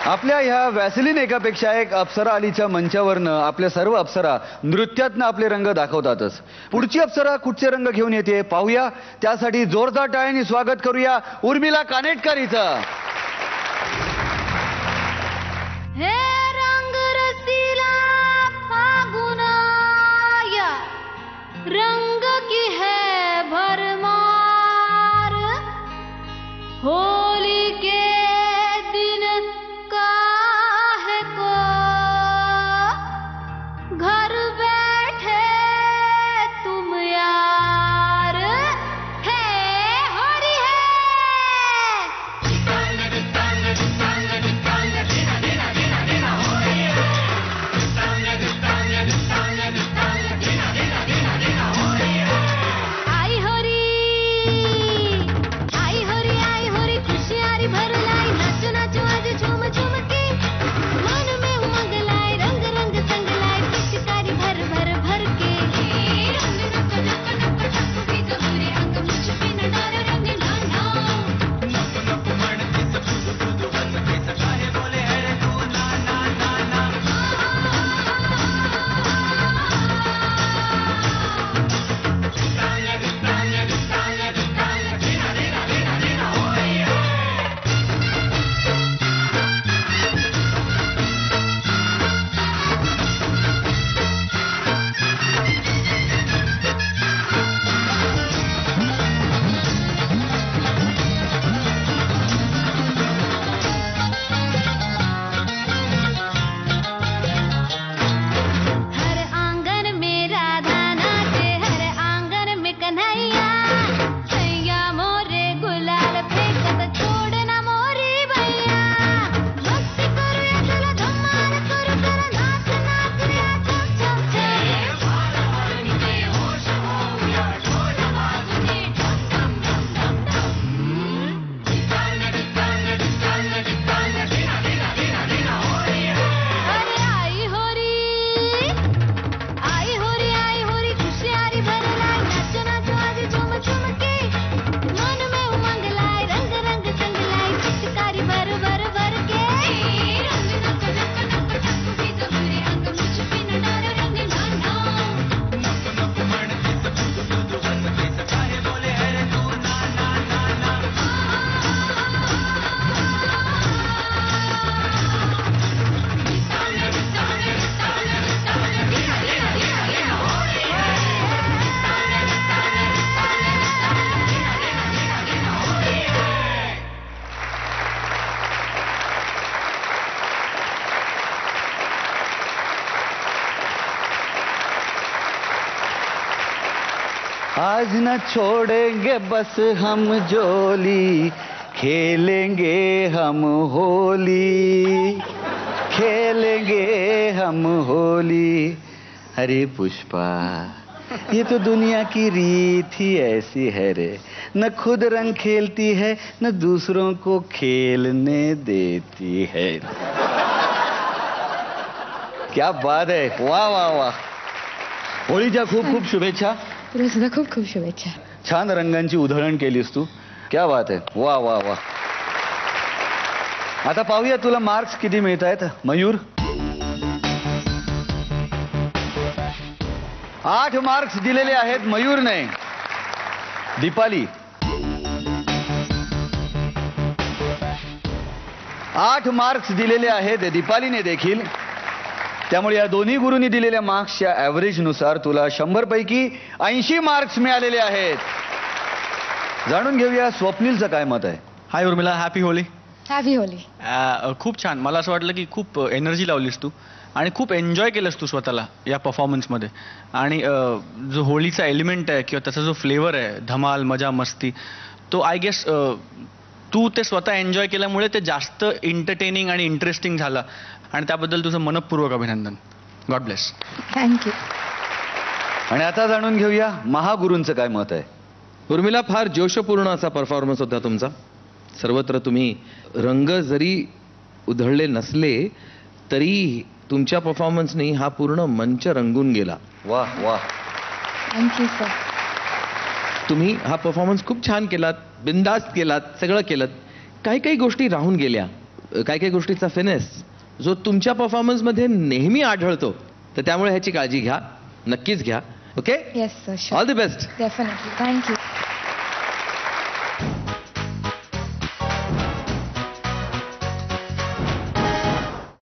आपल्या ह्या वॅसलीन एकापेक्षा एक अप्सरा आलीच्या मंचावरनं आपल्या सर्व अप्सरा नृत्यातनं आपले रंग दाखवतातच. पुढची अप्सरा कुठचे रंग घेऊन येते पाहूया. त्यासाठी जोरदार टाळ्यांनी स्वागत करूया उर्मिला कानेटकर हिचं. हे रंग रसीला फागुन आया, रंग की है भरमार, होली के दिन काहे को घर बैठे तुम यार, है होली है. आई होरी, आई होरी, आई होरी, खुशियारी भर लाई, नाच नाचो आज झूम झूम के, मन में उमंग लाई, रंग रंग संग लाई, पिचकारी भर भर भर के. रंग नक नक नक टक की जबरी अंग मुझ पे न डाल रंग लाना. हर आंगन में राधा नाचे, हर आंगन में कन्हैया, सैया मोरे गुलाल फेंकत छोड़ना मोरी भैया. मस्ती करू या चला धमाल करू, चला नाच नाच या छम छम छम. वारवाणीचे होश होऊया, ढोल वाजूने ढम ढम ढम ढम ढम. अरे आई होरी, आई होरी, आई होरी, खुशियारी भर लाई, नाच नाचो आज झूम झूम के, मन में उमंग लाई, रंग रंग संग लाई, पिचकारी भर भर भर के. रंग नक नक नक टक की जबरी अंग मुझ पे न डाल रंग लाना. आज न छोड़ेंगे बस हम जोली, खेलेंगे हम होली, खेलेंगे हम होली. अरे पुष्पा, ये तो दुनिया की रीत ही ऐसी है रे, न खुद रंग खेलती है न दूसरों को खेलने देती है. क्या बात है, वाह वाह वाह. होळीच्या खूप खूप शुभेच्छा. तुला सुद्धा खूप खूप शुभेच्छा. छान रंगांची उधळण केलीस तू. क्या बात आहे, वा वा वा. आता पाहूया तुला मार्क्स किती मिळत आहेत. मयूर 8 मार्क्स दिलेले आहेत मयूरने. दीपाली 8 मार्क्स दिलेले आहेत दीपालीने देखील. त्यामुळे या दोन्ही गुरूंनी दिलेल्या मार्क्सच्या ऍव्हरेज नुसार तुला 100 पैकी 80 मार्क्स मिळालेले आहेत. जाणून घेऊया स्वप्नीलचं काय मत आहे. Hi Urmila, happy Holi. Happy Holi. खूप छान. मला असं वाटलं की खूप एनर्जी लावलीस तू आणि खूप एन्जॉय केलंस तू स्वतःला या परफॉर्मन्समध्ये. आणि जो होळीचा एलिमेंट आहे किंवा त्याचा जो फ्लेवर आहे, धमाल, मजा, मस्ती, तो आय गेस तू ते स्वतः एन्जॉय केल्यामुळे ते जास्त एंटरटेनिंग आणि इंटरेस्टिंग झालं आणि त्याबद्दल तुझं मनपूर्वक अभिनंदन. God bless. थँक्यू. आणि आता जाणून घेऊया महागुरूंचं काय मत आहे. उर्मिला, फार जोशपूर्ण असा परफॉर्मन्स होता तुमचा. सर्वत्र तुम्ही रंग जरी उधळले नसले तरी तुमच्या परफॉर्मन्सने हा पूर्ण मंच रंगून गेला. वाह वाह. Thank you sir. तुम्ही हा परफॉर्मन्स खूप छान केलात, बिनधास्त केलात, सगळं केलं. काही काही गोष्टी राहून गेल्या. काही काही गोष्टीचा फिनेस जो तुमच्या परफॉर्मन्समध्ये नेहमी आढळतो. तर त्यामुळे ह्याची काळजी घ्या, नक्कीच घ्या. Okay, Yes, sir. Sure. All the best. Definitely. Thank you.